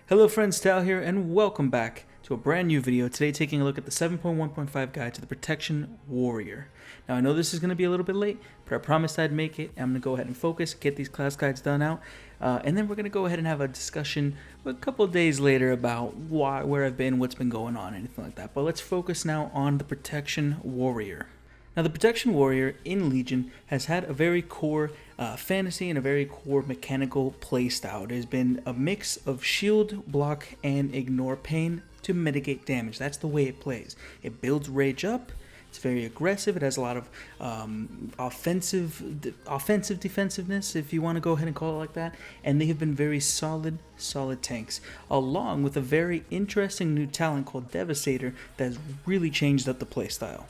Hello friends, Tal here, and welcome back to a brand new video. Today taking a look at the 7.1.5 guide to the Protection Warrior. Now I know this is going to be a little bit late, but I promised I'd make it. I'm going to go ahead and focus, get these class guides done out, and then we're going to go ahead and have a discussion a couple of days later about where I've been, what's been going on, anything like that. But let's focus now on the Protection Warrior. Now, the Protection Warrior in Legion has had a very core fantasy and a very core mechanical playstyle. It has been a mix of shield, block, and ignore pain to mitigate damage. That's the way it plays. It builds rage up. It's very aggressive. It has a lot of offensive defensiveness, if you want to go ahead and call it like that. And they have been very solid tanks, along with a very interesting new talent called Devastator that has really changed up the playstyle.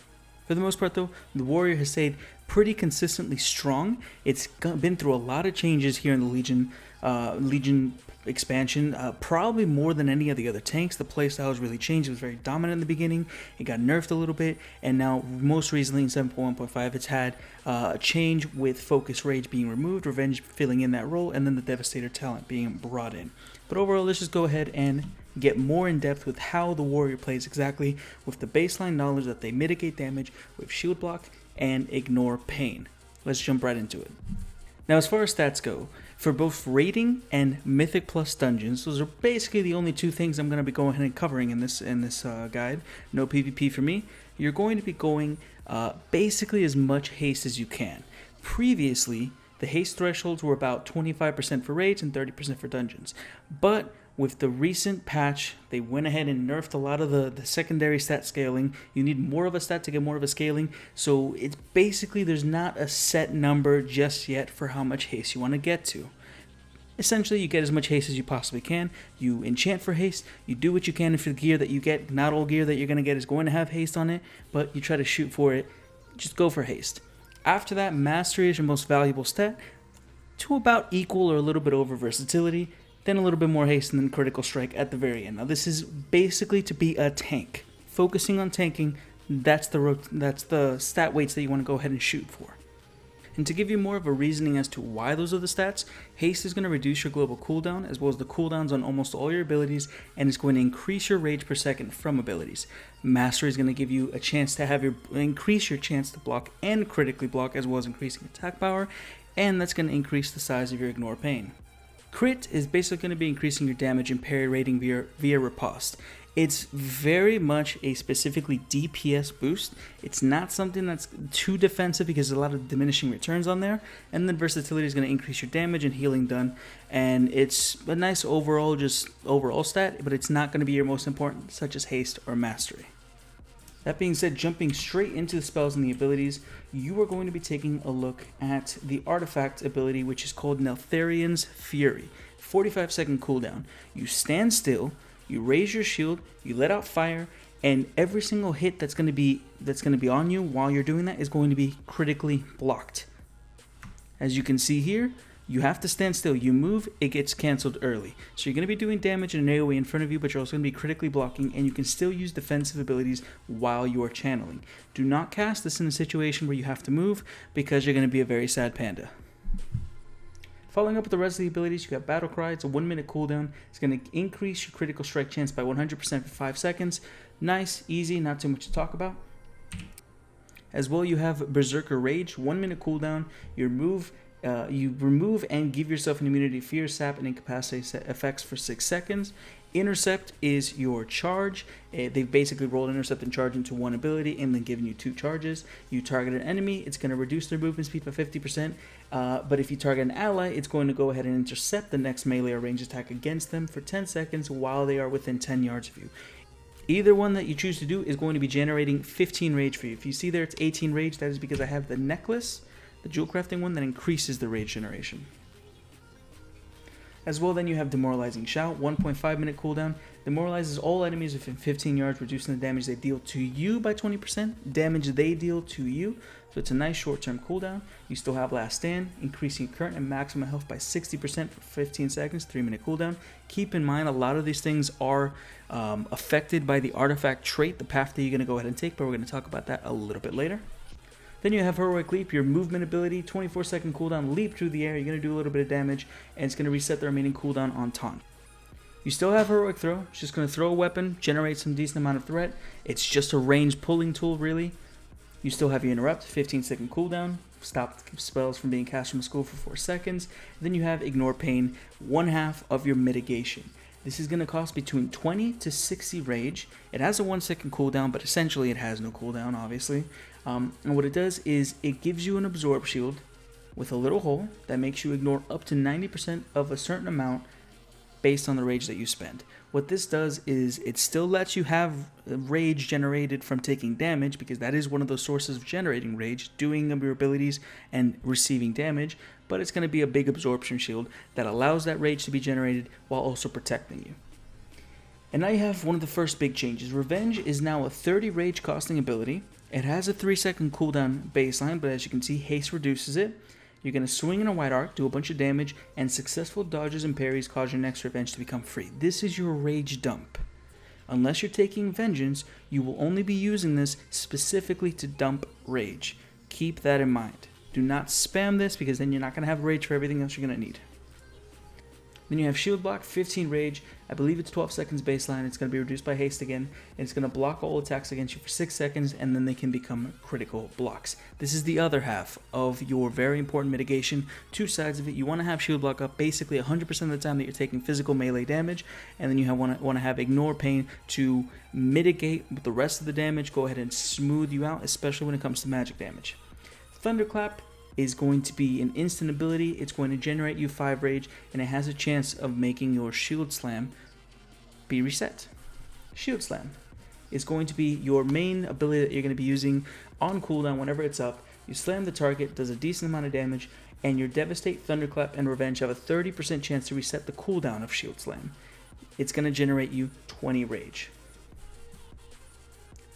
For the most part, though, the Warrior has stayed pretty consistently strong. It's been through a lot of changes here in the Legion expansion, probably more than any of the other tanks. The playstyle has really changed. It was very dominant in the beginning. It got nerfed a little bit, and now most recently in 7.1.5, it's had a change with Focus Rage being removed, Revenge filling in that role, and then the Devastator talent being brought in. But overall, let's just go ahead and get more in depth with how the Warrior plays exactly, with the baseline knowledge that they mitigate damage with shield block and ignore pain. Let's jump right into it. Now, as far as stats go, for both rating and Mythic Plus dungeons, those are basically the only two things I'm going to be going ahead and covering in this guide. No PvP for me. You're going to be going basically as much haste as you can. Previously, the haste thresholds were about 25% for raids and 30% for dungeons, but with the recent patch, they went ahead and nerfed a lot of the secondary stat scaling. You need more of a stat to get more of a scaling. So it's basically, there's not a set number just yet for how much haste you want to get to. Essentially, you get as much haste as you possibly can. You enchant for haste. You do what you can for the gear that you get. Not all gear that you're going to get is going to have haste on it, but you try to shoot for it. Just go for haste. After that, mastery is your most valuable stat, to about equal or a little bit over versatility. Then a little bit more haste, and then critical strike at the very end. Now this is basically to be a tank. Focusing on tanking, that's the stat weights that you want to go ahead and shoot for. And to give you more of a reasoning as to why those are the stats, haste is going to reduce your global cooldown as well as the cooldowns on almost all your abilities, and it's going to increase your rage per second from abilities. Mastery is going to give you a chance to increase your chance to block and critically block, as well as increasing attack power, and that's going to increase the size of your ignore pain. Crit is basically going to be increasing your damage and parry rating via riposte. It's very much a specifically DPS boost. It's not something that's too defensive because there's a lot of diminishing returns on there. And then versatility is going to increase your damage and healing done. And it's a nice overall stat, but it's not going to be your most important, such as haste or mastery. That being said, jumping straight into the spells and the abilities, you are going to be taking a look at the artifact ability, which is called Neltharion's Fury. 45-second cooldown. You stand still, you raise your shield, you let out fire, and every single hit that's going to be on you while you're doing that is going to be critically blocked. As you can see here, you have to stand still. You move, it gets cancelled early. So you're going to be doing damage in an AoE in front of you, but you're also going to be critically blocking, and you can still use defensive abilities while you are channeling. Do not cast this in a situation where you have to move, because you're going to be a very sad panda. Following up with the rest of the abilities, you got Battle Cry. It's a 1-minute cooldown. It's going to increase your critical strike chance by 100% for 5 seconds. Nice, easy, not too much to talk about. As well, you have Berserker Rage, 1-minute cooldown. You remove and give yourself an immunity to fear, sap, and incapacitate effects for 6 seconds. Intercept is your charge. They've basically rolled intercept and charge into one ability and then given you 2 charges. You target an enemy, it's going to reduce their movement speed by 50%. But if you target an ally, it's going to go ahead and intercept the next melee or ranged attack against them for 10 seconds while they are within 10 yards of you. Either one that you choose to do is going to be generating 15 rage for you. If you see there it's 18 rage, that is because I have the necklace, the jewel crafting one, that increases the rage generation. As well, then you have Demoralizing Shout, 1.5-minute cooldown. Demoralizes all enemies within 15 yards, reducing the damage they deal to you by 20%, damage they deal to you. So it's a nice short-term cooldown. You still have Last Stand, increasing current and maximum health by 60% for 15 seconds, 3-minute cooldown. Keep in mind, a lot of these things are affected by the artifact trait, the path that you're going to go ahead and take, but we're going to talk about that a little bit later. Then you have Heroic Leap, your movement ability, 24-second cooldown, leap through the air, you're going to do a little bit of damage, and it's going to reset the remaining cooldown on taunt. You still have Heroic Throw. It's just going to throw a weapon, generate some decent amount of threat. It's just a range pulling tool, really. You still have your Interrupt, 15-second cooldown. Stop spells from being cast from a school for 4 seconds. Then you have Ignore Pain, 1/2 of your mitigation. This is going to cost between 20 to 60 rage. It has a 1-second cooldown, but essentially it has no cooldown, obviously. And what it does is it gives you an Absorb Shield with a little hole that makes you ignore up to 90% of a certain amount based on the rage that you spend. What this does is it still lets you have rage generated from taking damage, because that is one of the sources of generating rage, doing your abilities and receiving damage, but it's going to be a big absorption shield that allows that rage to be generated while also protecting you. And now you have one of the first big changes. Revenge is now a 30 rage costing ability. It has a 3-second cooldown baseline, but as you can see, haste reduces it. You're going to swing in a wide arc, do a bunch of damage, and successful dodges and parries cause your next revenge to become free. This is your rage dump. Unless you're taking vengeance, you will only be using this specifically to dump rage. Keep that in mind. Do not spam this, because then you're not going to have rage for everything else you're going to need. Then you have Shield Block, 15 rage. I believe it's 12 seconds baseline. It's going to be reduced by haste again. And it's going to block all attacks against you for 6 seconds, and then they can become critical blocks. This is the other half of your very important mitigation. 2 sides of it. You want to have Shield Block up basically 100% of the time that you're taking physical melee damage, and then you want to have Ignore Pain to mitigate the rest of the damage, go ahead and smooth you out, especially when it comes to magic damage. Thunderclap is going to be an instant ability. It's going to generate you 5 rage, and it has a chance of making your Shield Slam be reset. Shield Slam is going to be your main ability that you're going to be using on cooldown whenever it's up. You slam the target, does a decent amount of damage, and your Devastate, Thunderclap, and Revenge have a 30% chance to reset the cooldown of Shield Slam. It's going to generate you 20 rage.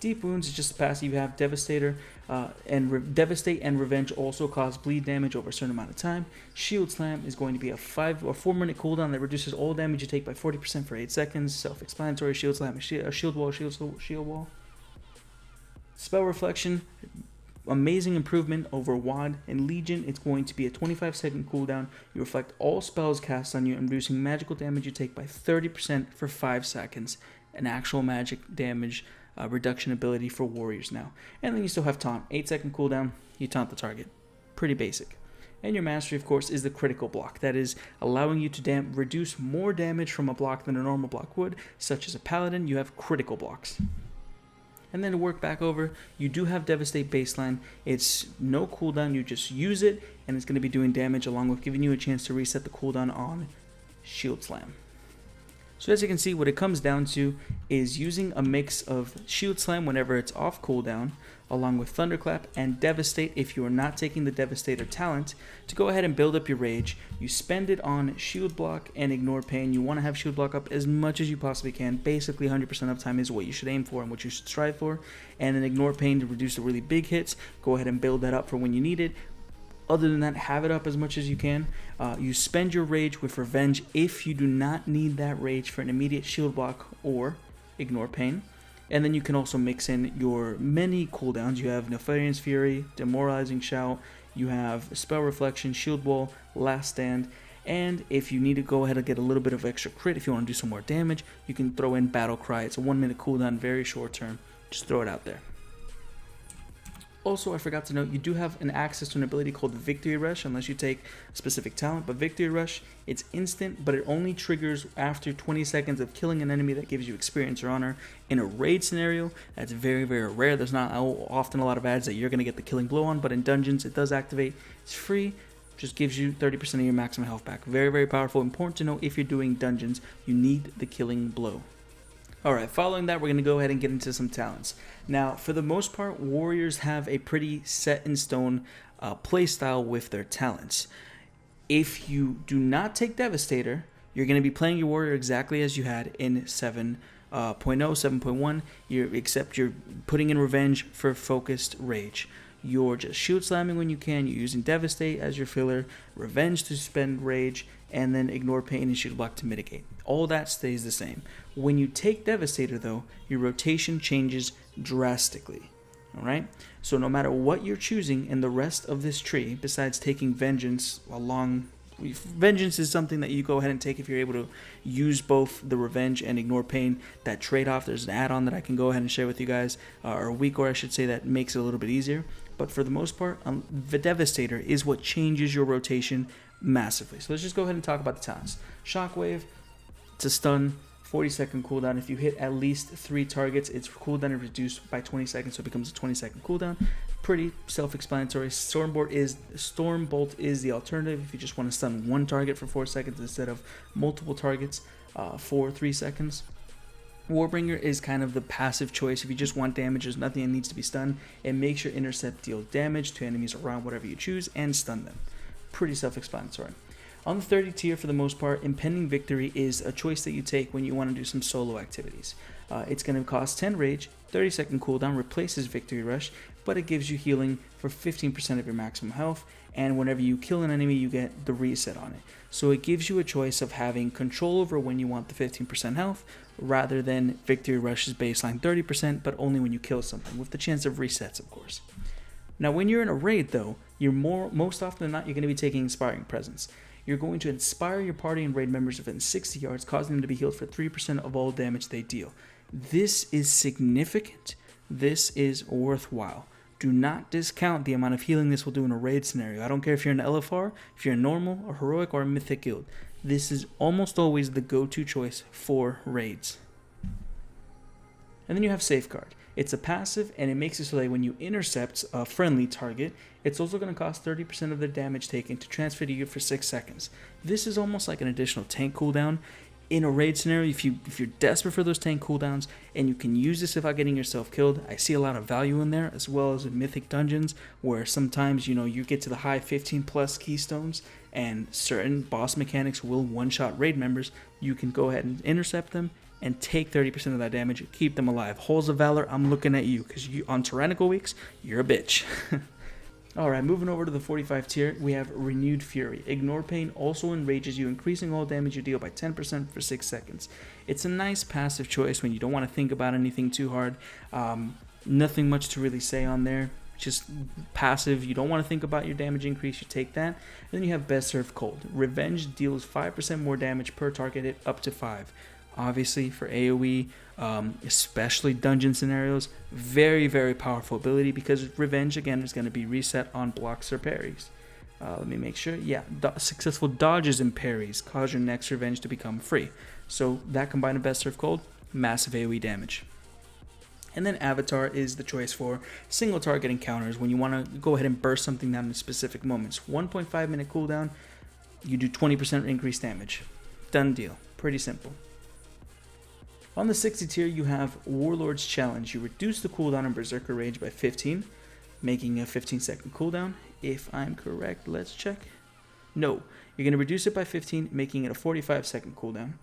Deep Wounds is just a passive. You have Devastator, Devastate and Revenge also cause bleed damage over a certain amount of time. Shield Slam is going to be a 5 or 4 minute cooldown that reduces all damage you take by 40% for 8 seconds. Self-explanatory. Shield Slam, a shield wall, shield wall. Spell Reflection, amazing improvement over WAD and Legion. It's going to be a 25-second cooldown. You reflect all spells cast on you and reducing magical damage you take by 30% for 5 seconds. An actual magic damage reduction ability for warriors now. And then you still have Taunt, 8-second cooldown, you taunt the target. Pretty basic. And your mastery, of course, is the critical block. That is allowing you to reduce more damage from a block than a normal block would, such as a paladin. You have critical blocks. And then to work back over, you do have Devastate baseline. It's no cooldown, you just use it, and it's going to be doing damage along with giving you a chance to reset the cooldown on Shield Slam. So as you can see, what it comes down to is using a mix of Shield Slam whenever it's off cooldown, along with Thunderclap and Devastate if you are not taking the Devastator talent, to go ahead and build up your rage. You spend it on Shield Block and Ignore Pain. You want to have Shield Block up as much as you possibly can. Basically 100% of the time is what you should aim for and what you should strive for. And then Ignore Pain to reduce the really big hits. Go ahead and build that up for when you need it. Other than that, have it up as much as you can. You spend your rage with Revenge if you do not need that rage for an immediate shield block or Ignore Pain. And then you can also mix in your many cooldowns. You have Nefarian's Fury, Demoralizing Shout, you have Spell Reflection, Shield Wall, Last Stand, and if you need to go ahead and get a little bit of extra crit, if you want to do some more damage, you can throw in Battle Cry. It's a 1 minute cooldown, very short term. Just throw it out there. Also, I forgot to note, you do have an access to an ability called Victory Rush, unless you take a specific talent. But Victory Rush, it's instant, but it only triggers after 20 seconds of killing an enemy that gives you experience or honor. In a raid scenario, that's very, very rare. There's not often a lot of ads that you're going to get the killing blow on, but in dungeons, it does activate. It's free, just gives you 30% of your maximum health back. Very, very powerful. Important to know if you're doing dungeons, you need the killing blow. Alright, following that, we're going to go ahead and get into some talents. Now, for the most part, warriors have a pretty set-in-stone playstyle with their talents. If you do not take Devastator, you're going to be playing your warrior exactly as you had in 7.0, 7.1, except you're putting in Revenge for focused rage. You're just shield slamming when you can, you're using Devastate as your filler, Revenge to spend rage, and then Ignore Pain and Shield Block to mitigate. All that stays the same. When you take Devastator though, your rotation changes drastically. Alright? So no matter what you're choosing in the rest of this tree, besides taking Vengeance along Vengeance is something that you go ahead and take if you're able to use both the Revenge and Ignore Pain. That trade-off, there's an add-on that I can go ahead and share with you guys, or a week, or I should say, that makes it a little bit easier. But for the most part, the Devastator is what changes your rotation massively. So let's just go ahead and talk about the talents. Shockwave, it's a stun, 40-second cooldown. If you hit at least 3 targets, its cooldown is reduced by 20 seconds, so it becomes a 20-second cooldown. Pretty self-explanatory. Stormbolt is the alternative if you just want to stun one target for 4 seconds instead of multiple targets for 3 seconds. Warbringer is kind of the passive choice. If you just want damage, there's nothing that needs to be stunned. It makes your intercept deal damage to enemies around whatever you choose and stun them. Pretty self-explanatory. On the 30 tier, for the most part, Impending Victory is a choice that you take when you want to do some solo activities. It's going to cost 10 rage, 30-second cooldown, replaces Victory Rush, but it gives you healing for 15% of your maximum health, and whenever you kill an enemy, you get the reset on it. So it gives you a choice of having control over when you want the 15% health, rather than Victory Rush's baseline 30%, but only when you kill something, with the chance of resets, of course. Now, when you're in a raid, though, most often than not, you're going to be taking Inspiring Presence. You're going to inspire your party and raid members within 60 yards, causing them to be healed for 3% of all damage they deal. This is significant. This is worthwhile. Do not discount the amount of healing this will do in a raid scenario. I don't care if you're an LFR, if you're a normal, a heroic, or a mythic guild. This is almost always the go-to choice for raids. And then you have Safeguard. It's a passive, and it makes it so that when you intercept a friendly target, it's also going to cost 30% of the damage taken to transfer to you for 6 seconds. This is almost like an additional tank cooldown. In a raid scenario, if you're desperate for those tank cooldowns, and you can use this without getting yourself killed, I see a lot of value in there, as well as in mythic dungeons, where sometimes, you get to the high 15 plus keystones, and certain boss mechanics will one-shot raid members. You can go ahead and intercept them, and take 30% of that damage, keep them alive. Halls of Valor, I'm looking at you, because on tyrannical weeks, you're a bitch. Alright, moving over to the 45 tier, we have Renewed Fury. Ignore Pain also enrages you, increasing all damage you deal by 10% for 6 seconds. It's a nice passive choice when you don't want to think about anything too hard. Nothing much to really say on there. Just passive. You don't want to think about your damage increase, you take that. And then you have Best Served Cold. Revenge deals 5% more damage per target hit, up to 5. Obviously, for AoE, especially dungeon scenarios, very, very powerful ability, because Revenge, again, is going to be reset on blocks or parries. Let me make sure. Yeah, successful dodges and parries cause your next Revenge to become free. So that combined with Best Served Cold, massive AoE damage. And then Avatar is the choice for single target encounters when you want to go ahead and burst something down in specific moments. 1.5 minute cooldown, you do 20% increased damage. Done deal. Pretty simple. On the 60 tier, you have Warlord's Challenge. You reduce the cooldown on Berserker Rage by 15, making a 15-second cooldown. If I'm correct, let's check. No, you're going to reduce it by 15, making it a 45-second cooldown.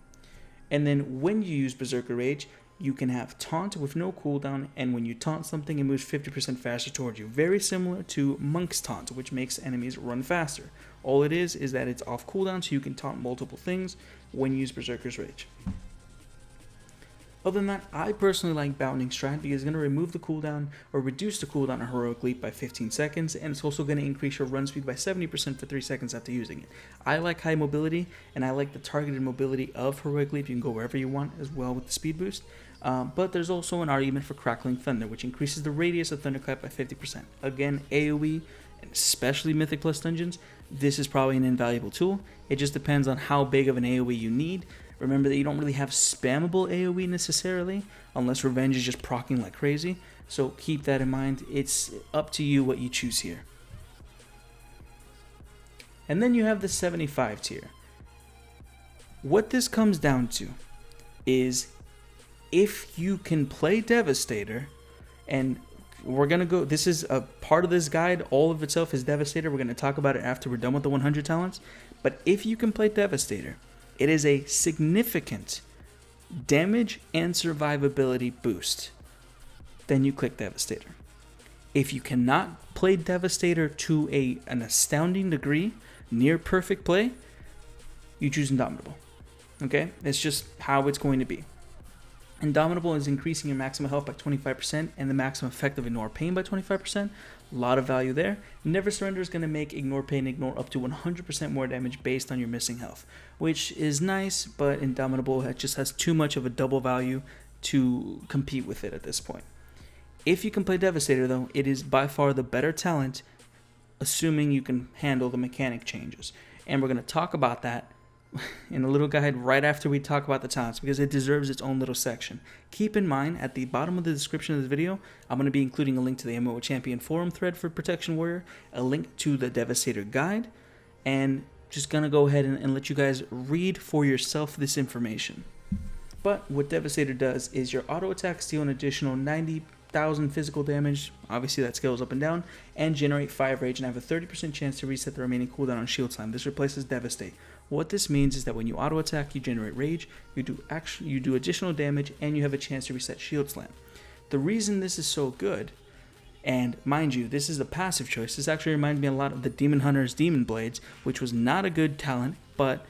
And then when you use Berserker Rage, you can have Taunt with no cooldown, and when you taunt something, it moves 50% faster towards you. Very similar to Monk's Taunt, which makes enemies run faster. All it is that it's off cooldown, so you can taunt multiple things when you use Berserker's Rage. Other than that, I personally like Bounding Strat because it's going to remove the cooldown or reduce the cooldown on Heroic Leap by 15 seconds, and it's also going to increase your run speed by 70% for 3 seconds after using it. I like high mobility, and I like the targeted mobility of Heroic Leap. You can go wherever you want as well with the speed boost. But there's also an argument for Crackling Thunder, which increases the radius of Thunderclap by 50%. Again, AoE, and especially Mythic Plus dungeons, this is probably an invaluable tool. It just depends on how big of an AoE you need. Remember that you don't really have spammable AoE necessarily, unless Revenge is just proccing like crazy. So keep that in mind. It's up to you what you choose here. And then you have the 75 tier. What this comes down to is if you can play Devastator, and we're going to go, this is a part of this guide, all of itself is Devastator. We're going to talk about it after we're done with the 100 talents. But if you can play Devastator, it is a significant damage and survivability boost. Then you click Devastator. If you cannot play Devastator to an astounding degree, near perfect play, you choose Indomitable. Okay? It's just how it's going to be. Indomitable is increasing your maximum health by 25% and the maximum effect of Ignore Pain by 25%. A lot of value there. Never Surrender is going to make Ignore Pain ignore up to 100% more damage based on your missing health, which is nice, but Indomitable just has too much of a double value to compete with it at this point. If you can play Devastator though, it is by far the better talent, assuming you can handle the mechanic changes. And we're going to talk about that in a little guide right after we talk about the talents, because it deserves its own little section. Keep in mind, at the bottom of the description of this video, I'm going to be including a link to the MMO Champion forum thread for Protection Warrior, a link to the Devastator guide, and just going to go ahead and let you guys read for yourself this information. But what Devastator does is your auto attacks deal an additional 90,000 physical damage, obviously that scales up and down, and generate 5 rage and have a 30% chance to reset the remaining cooldown on shield slam. This replaces Devastate. What this means is that when you auto attack, you generate rage, you do additional damage, and you have a chance to reset shield slam. The reason this is so good, and mind you, this is a passive choice. This actually reminds me a lot of the Demon Hunter's Demon Blades, which was not a good talent, but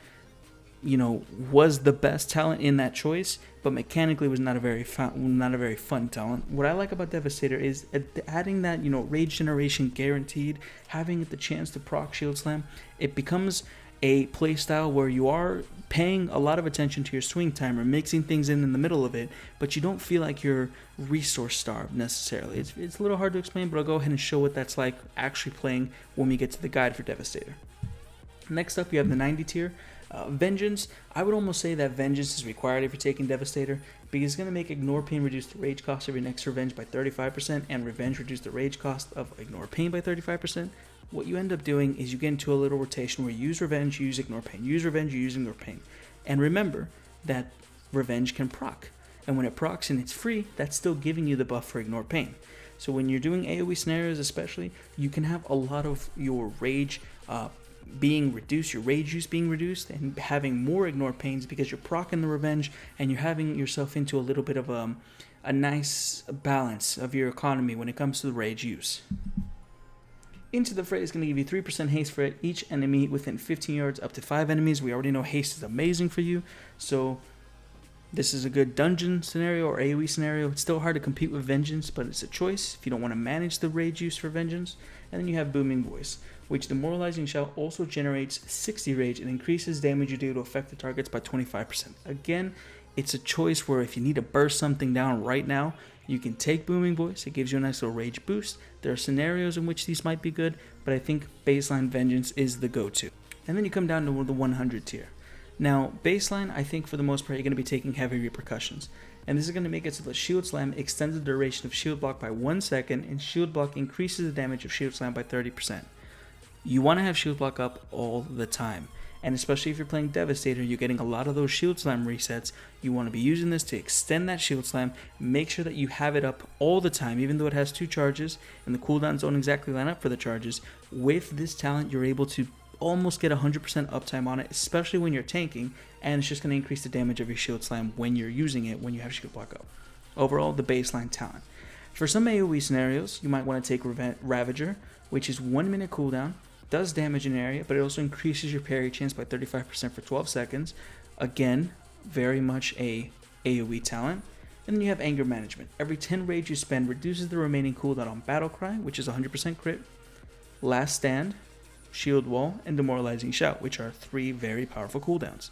was the best talent in that choice, but mechanically was not a very fun talent. What I like about Devastator is adding that rage generation guaranteed, having the chance to proc shield slam. It becomes a playstyle where you are paying a lot of attention to your swing timer, mixing things in the middle of it, but you don't feel like you're resource starved necessarily. It's a little hard to explain, but I'll go ahead and show what that's like actually playing when we get to the guide for Devastator. Next up, you have the 90 tier. Vengeance. I would almost say that Vengeance is required if you're taking Devastator, because it's going to make Ignore Pain reduce the rage cost of your next Revenge by 35%, and Revenge reduce the rage cost of Ignore Pain by 35%. What you end up doing is you get into a little rotation where you use Revenge, you use Ignore Pain, use Revenge, you use Ignore Pain. And remember that Revenge can proc, and when it procs and it's free, that's still giving you the buff for Ignore Pain. So when you're doing AoE scenarios especially, you can have a lot of your rage being reduced, your rage use being reduced, and having more Ignore Pains because you're proccing the Revenge, and you're having yourself into a little bit of a nice balance of your economy when it comes to the rage use. Into the Fray is going to give you 3% haste for each enemy within 15 yards up to 5 enemies. We already know haste is amazing for you, so this is a good dungeon scenario or AoE scenario. It's still hard to compete with Vengeance, but it's a choice if you don't want to manage the rage use for Vengeance. And then you have Booming Voice, which Demoralizing Shout also generates 60 rage and increases damage you do to affected targets by 25%. Again, it's a choice where if you need to burst something down right now, you can take Booming Voice. It gives you a nice little rage boost. There are scenarios in which these might be good, but I think baseline Vengeance is the go-to. And then you come down to the 100 tier. Now, baseline, I think for the most part, you're going to be taking Heavy Repercussions. And this is going to make it so that Shield Slam extends the duration of Shield Block by 1 second, and Shield Block increases the damage of Shield Slam by 30%. You want to have Shield Block up all the time. And especially if you're playing Devastator, you're getting a lot of those Shield Slam resets. You want to be using this to extend that Shield Slam. Make sure that you have it up all the time, even though it has 2 charges, and the cooldowns don't exactly line up for the charges. With this talent, you're able to almost get 100% uptime on it, especially when you're tanking, and it's just going to increase the damage of your Shield Slam when you're using it, when you have Shield Block up. Overall, the baseline talent. For some AoE scenarios, you might want to take Ravager, which is 1 minute cooldown, does damage in area, but it also increases your parry chance by 35% for 12 seconds. Again, very much a AoE talent. And then you have Anger Management. Every 10 rage you spend reduces the remaining cooldown on Battle Cry, which is 100% crit, Last Stand, Shield Wall, and Demoralizing Shout, which are 3 very powerful cooldowns.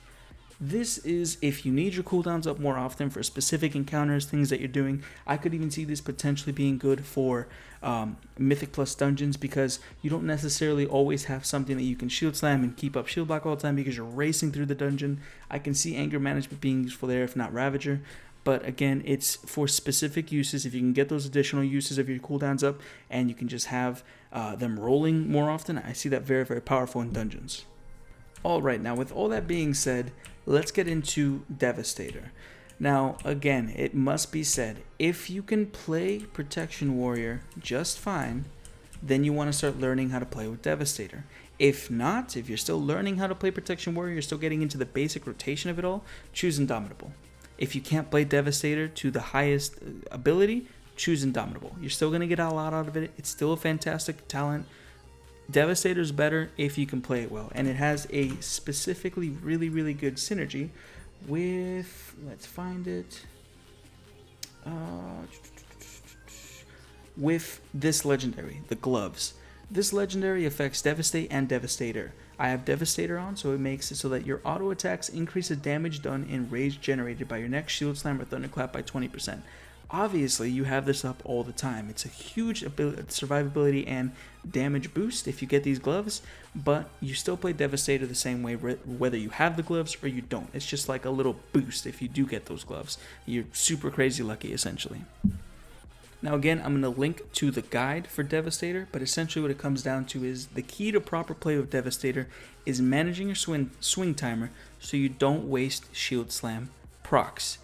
This is if you need your cooldowns up more often for specific encounters, things that you're doing. I could even see this potentially being good for Mythic Plus dungeons, because you don't necessarily always have something that you can Shield Slam and keep up Shield Block all the time because you're racing through the dungeon. I can see Anger Management being useful there, if not Ravager. But again, it's for specific uses. If you can get those additional uses of your cooldowns up and you can just have them rolling more often, I see that very, very powerful in dungeons. Alright, now with all that being said, let's get into Devastator. Now, again, it must be said, if you can play Protection Warrior just fine, then you want to start learning how to play with Devastator. If not, if you're still learning how to play Protection Warrior, you're still getting into the basic rotation of it all, choose Indomitable. If you can't play Devastator to the highest ability, choose Indomitable. You're still going to get a lot out of it. It's still a fantastic talent. Devastator is better if you can play it well, and it has a specifically really, really good synergy with, let's find it, with this legendary, the gloves. This legendary affects Devastate and Devastator. I have Devastator on, so it makes it so that your auto attacks increase the damage done in rage generated by your next Shield Slam or Thunderclap by 20%. Obviously, you have this up all the time. It's a huge survivability and damage boost if you get these gloves, but you still play Devastator the same way whether you have the gloves or you don't. It's just like a little boost if you do get those gloves. You're super crazy lucky, essentially. Now again, I'm going to link to the guide for Devastator, but essentially what it comes down to is the key to proper play with Devastator is managing your swing timer so you don't waste Shield Slam procs.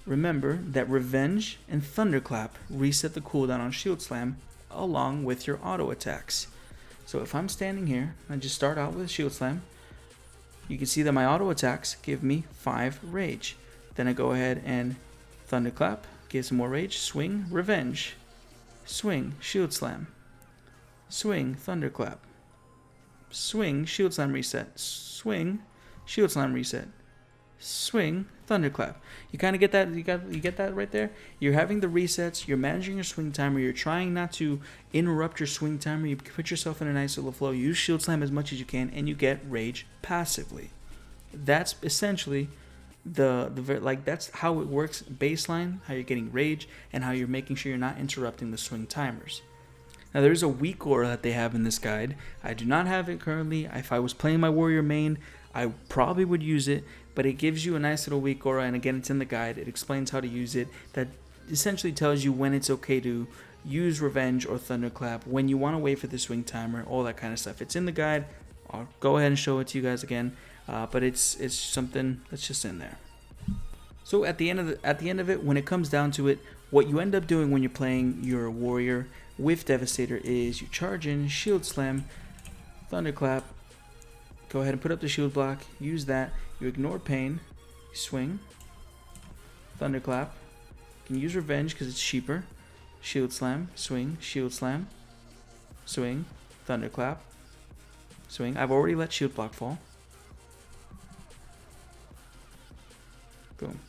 Remember that Revenge and Thunderclap reset the cooldown on Shield Slam along with your auto attacks. So if I'm standing here, I just start out with Shield Slam, you can see that my auto attacks give me 5 rage. Then I go ahead and Thunderclap, give some more rage, swing, Revenge, swing, Shield Slam, swing, Thunderclap, swing, Shield Slam reset, swing, Shield Slam reset, swing, Thunderclap. You kind of get that. You get that right there. You're having the resets. You're managing your swing timer. You're trying not to interrupt your swing timer. You put yourself in a nice little flow. Use Shield Slam as much as you can, and you get rage passively. That's essentially that's how it works. Baseline, how you're getting rage, and how you're making sure you're not interrupting the swing timers. Now there's a weak aura that they have in this guide. I do not have it currently. If I was playing my warrior main, I probably would use it, but it gives you a nice little weak aura, and again, it's in the guide. It explains how to use it. That essentially tells you when it's okay to use Revenge or Thunderclap, when you want to wait for the swing timer, all that kind of stuff. It's in the guide. I'll go ahead and show it to you guys again, but it's something that's just in there. So at the end of it, when it comes down to it, what you end up doing when you're playing your warrior with Devastator is you charge in, Shield Slam, Thunderclap, go ahead and put up the shield block, use that, you ignore pain, swing, Thunderclap, you can use Revenge because it's cheaper, Shield Slam, swing, Shield Slam, swing, Thunderclap, swing. I've already let shield block fall. Boom.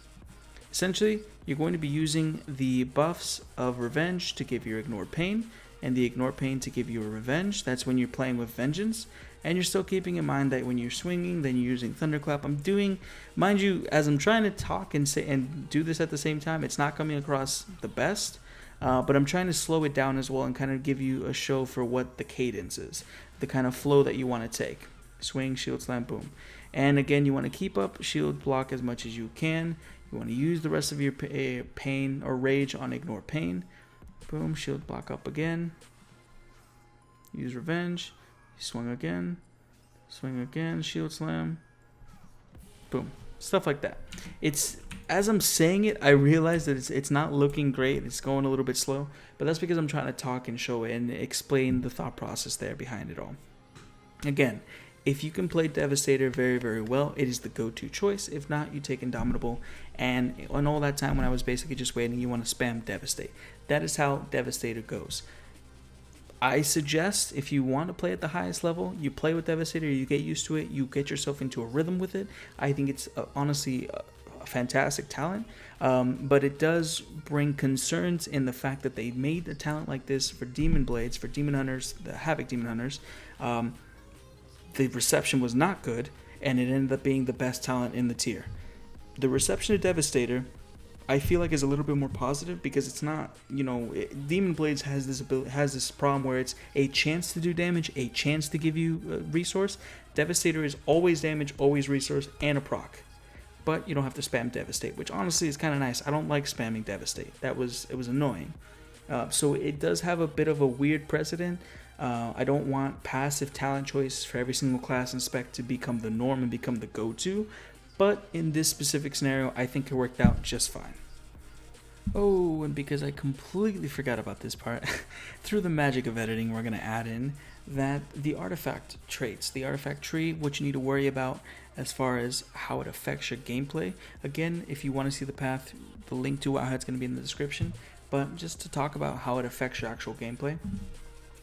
Essentially, you're going to be using the buffs of Revenge to give your Ignore Pain, and the Ignore Pain to give you a Revenge. That's when you're playing with Vengeance, and you're still keeping in mind that when you're swinging, then you're using Thunderclap. I'm doing, mind you, as I'm trying to talk and say and do this at the same time, it's not coming across the best, but I'm trying to slow it down as well and kind of give you a show for what the cadence is, the kind of flow that you want to take. Swing, Shield Slam, boom. And again, you want to keep up shield block as much as you can. You want to use the rest of your pain or rage on Ignore Pain. Boom, shield block up again. Use Revenge. Swing again, Shield Slam. Boom. Stuff like that. It's, as I'm saying it, I realize that it's not looking great. It's going a little bit slow, but that's because I'm trying to talk and show it and explain the thought process there behind it all. Again, if you can play Devastator very, very well, it is the go-to choice. If not, you take Indomitable. And on all that time when I was basically just waiting, you want to spam Devastate. That is how Devastator goes. I suggest if you want to play at the highest level, you play with Devastator, you get used to it, you get yourself into a rhythm with it. I think it's honestly a fantastic talent, but it does bring concerns in the fact that they made a talent like this for Demon Blades, for Demon Hunters, the Havoc Demon Hunters. The reception was not good, and it ended up being the best talent in the tier. The reception of Devastator, I feel like, is a little bit more positive because it's not, Demon Blades has this problem where it's a chance to do damage, a chance to give you a resource. Devastator is always damage, always resource, and a proc. But you don't have to spam Devastate, which honestly is kind of nice. I don't like spamming Devastate. It was annoying. So it does have a bit of a weird precedent. I don't want passive talent choice for every single class and spec to become the norm and become the go-to, but in this specific scenario, I think it worked out just fine. Oh, and because I completely forgot about this part, through the magic of editing, we're going to add in that the artifact traits, the artifact tree, what you need to worry about as far as how it affects your gameplay. Again, if you want to see the path, the link to how it's going to be in the description, but just to talk about how it affects your actual gameplay.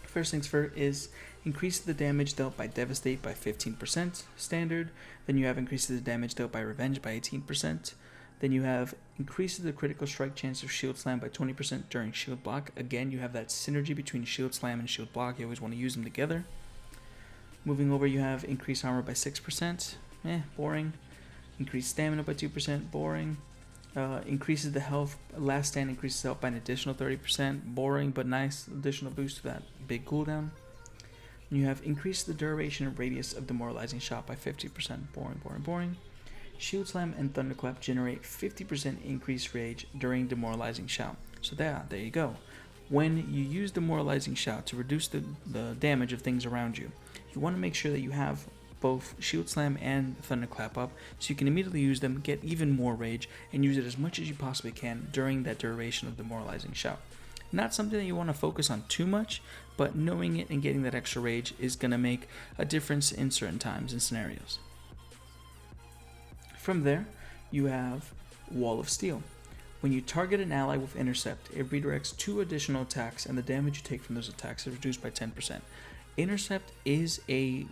First things first is increase the damage dealt by Devastate by 15% standard. Then you have increases the damage dealt by Revenge by 18%. Then you have increases the critical strike chance of shield slam by 20% during shield block. Again, you have that synergy between shield slam and shield block. You always want to use them together. Moving over, you have increased armor by 6%. Boring. Increased stamina by 2%. Boring. Increases the health. Last stand increases health by an additional 30%. Boring, but nice additional boost to that big cooldown. You have increased the duration and radius of demoralizing shot by 50%. Boring, boring, boring. Shield Slam and Thunderclap generate 50% increased rage during demoralizing shout. So there you go. When you use demoralizing shout to reduce the damage of things around you, you want to make sure that you have both Shield Slam and Thunderclap up so you can immediately use them, get even more rage, and use it as much as you possibly can during that duration of demoralizing shout. Not something that you want to focus on too much, but knowing it and getting that extra rage is going to make a difference in certain times and scenarios. From there, you have Wall of Steel. When you target an ally with Intercept, it redirects 2 additional attacks, and the damage you take from those attacks is reduced by 10%. Intercept is a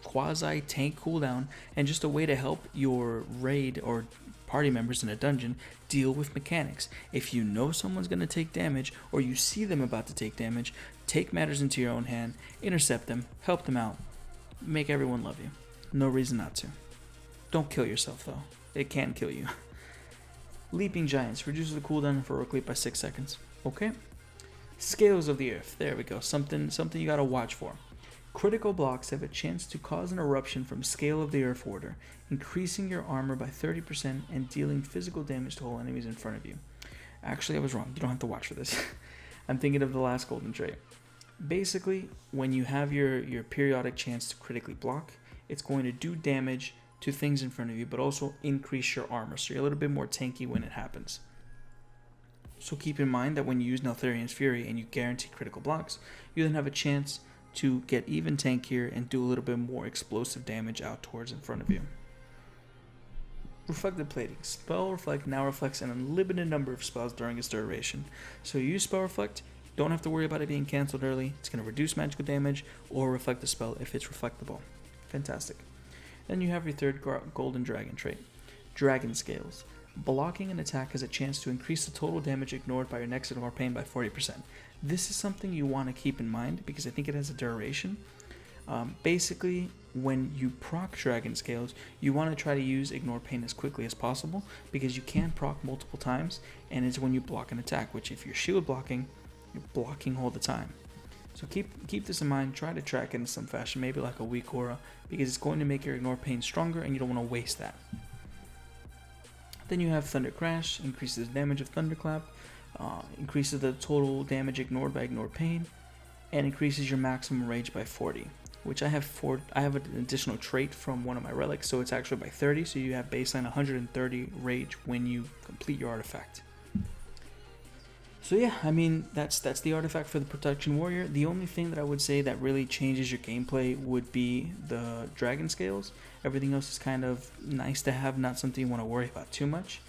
quasi-tank cooldown, and just a way to help your raid or party members in a dungeon deal with mechanics. If you know someone's going to take damage, or you see them about to take damage, take matters into your own hand, intercept them, help them out, make everyone love you. No reason not to. Don't kill yourself though. It can kill you. Leaping Giants reduces the cooldown of heroic leap by 6 seconds. Okay. Scales of the Earth. There we go. Something you gotta watch for. Critical blocks have a chance to cause an eruption from Scale of the Earth order, increasing your armor by 30% and dealing physical damage to all enemies in front of you. Actually, I was wrong. You don't have to watch for this. I'm thinking of the last golden trait. Basically, when you have your periodic chance to critically block, it's going to do damage to things in front of you, but also increase your armor, so you're a little bit more tanky when it happens. So keep in mind that when you use Neltharian's Fury and you guarantee critical blocks, you then have a chance to get even tankier and do a little bit more explosive damage out towards in front of you. Reflected Plating. Spell Reflect now reflects an unlimited number of spells during its duration. So you use Spell Reflect, don't have to worry about it being cancelled early. It's going to reduce magical damage or reflect the spell if it's reflectable. Fantastic. Then you have your third golden dragon trait, Dragon Scales. Blocking an attack has a chance to increase the total damage ignored by your next ignore pain by 40%. This is something you want to keep in mind because I think it has a duration. Basically, when you proc Dragon Scales, you want to try to use ignore pain as quickly as possible because you can proc multiple times, and it's when you block an attack, which if you're shield blocking, you're blocking all the time. So keep this in mind, try to track it in some fashion, maybe like a weak aura, because it's going to make your ignore pain stronger and you don't want to waste that. Then you have Thunder Crash, increases the damage of Thunderclap, increases the total damage ignored by ignore pain, and increases your maximum rage by 40, which I have an additional trait from one of my relics, so it's actually by 30, so you have baseline 130 rage when you complete your artifact. So yeah, I mean, that's the artifact for the Protection Warrior. The only thing that I would say that really changes your gameplay would be the Dragon Scales. Everything else is kind of nice to have, not something you want to worry about too much.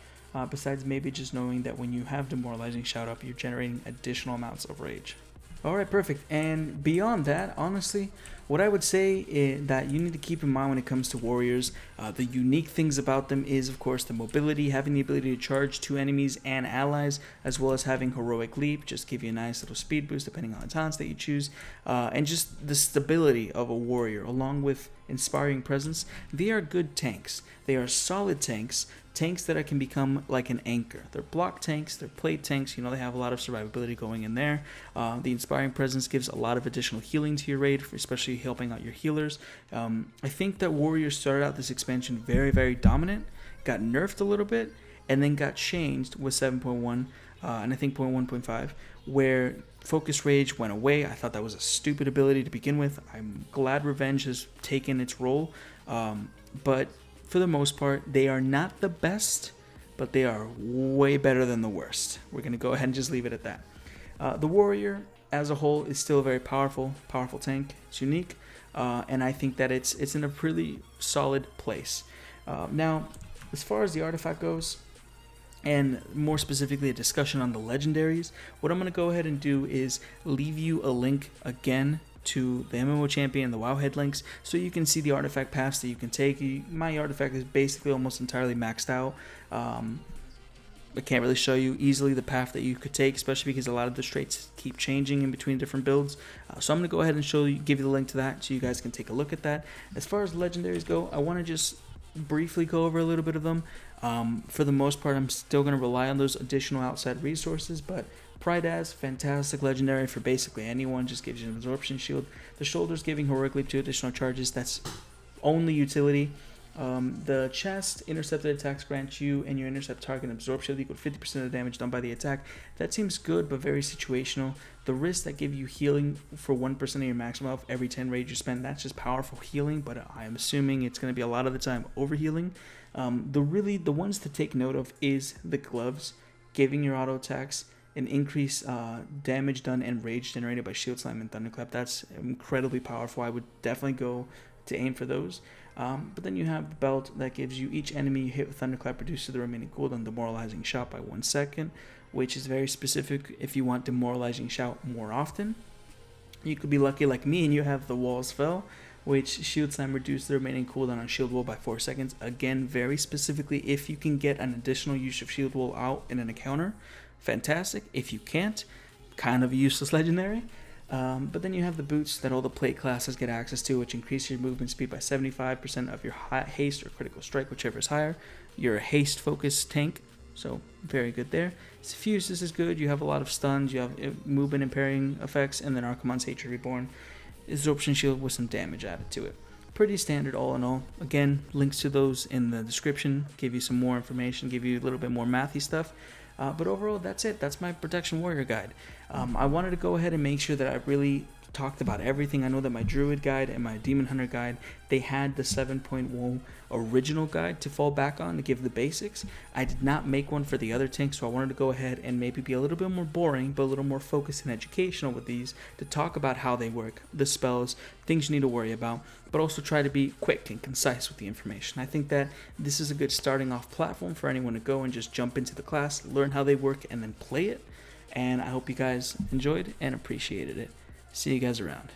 Besides maybe just knowing that when you have Demoralizing Shout Up, you're generating additional amounts of rage. Alright, perfect. And beyond that, honestly, what I would say is that you need to keep in mind when it comes to warriors, the unique things about them is, of course, the mobility, having the ability to charge 2 enemies and allies, as well as having Heroic Leap, just give you a nice little speed boost depending on the talents that you choose, and just the stability of a warrior, along with Inspiring Presence. They are good tanks. They are solid tanks that can become like an anchor. They're block tanks, they're plate tanks, they have a lot of survivability going in there. The Inspiring Presence gives a lot of additional healing to your raid, especially helping out your healers. I think that warriors started out this expansion very, very dominant, got nerfed a little bit, and then got changed with 7.1 and I think 0.1.5, where Focus Rage went away. I thought that was a stupid ability to begin with. I'm glad Revenge has taken its role, but for the most part, they are not the best, but they are way better than the worst. We're going to go ahead and just leave it at that. The Warrior, as a whole, is still a very powerful tank. It's unique, and I think that it's in a pretty solid place. Now, as far as the artifact goes, and more specifically a discussion on the legendaries, what I'm going to go ahead and do is leave you a link again to the MMO champion, the WoW head links, so you can see the artifact paths that you can take. My artifact is basically almost entirely maxed out. I can't really show you easily the path that you could take, especially because a lot of the traits keep changing in between different builds. So I'm going to go ahead and give you the link to that so you guys can take a look at that. As far as legendaries go, I want to just briefly go over a little bit of them. For the most part, I'm still going to rely on those additional outside resources, but Prydaz, fantastic legendary for basically anyone, just gives you an absorption shield. The shoulders giving heroic leap 2 additional charges, that's only utility. The chest, intercepted attacks grant you and your intercept target an absorb shield equal to 50% of the damage done by the attack. That seems good, but very situational. The wrists that give you healing for 1% of your maximum health every 10 rage you spend, that's just powerful healing, but I'm assuming it's going to be a lot of the time over healing. The ones to take note of is the gloves, giving your auto attacks an increased damage done and rage generated by shield slam and thunderclap. That's incredibly powerful. I would definitely go to aim for those. But then you have the belt that gives you each enemy you hit with thunderclap reduces the remaining cooldown demoralizing shout by 1 second, which is very specific if you want demoralizing shout more often. You could be lucky like me and you have the walls fell, which shield slam reduces the remaining cooldown on shield wall by 4 seconds. Again, very specifically if you can get an additional use of shield wall out in an encounter, fantastic. If you can't, kind of a useless legendary. But then you have the boots that all the plate classes get access to, which increase your movement speed by 75% of your haste or critical strike, whichever is higher. You're a haste focused tank, so very good there. Suffuses is good. You have a lot of stuns, you have movement and parrying effects, and then Archimonde's Hatred Reborn. Absorption shield with some damage added to it. Pretty standard all in all. Again, links to those in the description, give you some more information, give you a little bit more mathy stuff. But overall, that's it. That's my Protection Warrior guide. I wanted to go ahead and make sure that I really talked about everything. I know that my Druid guide and my Demon Hunter guide, they had the 7.1 original guide to fall back on to give the basics. I did not make one for the other tanks, so I wanted to go ahead and maybe be a little bit more boring, but a little more focused and educational with these to talk about how they work, the spells, things you need to worry about, but also try to be quick and concise with the information. I think that this is a good starting off platform for anyone to go and just jump into the class, learn how they work, and then play it. And I hope you guys enjoyed and appreciated it. See you guys around.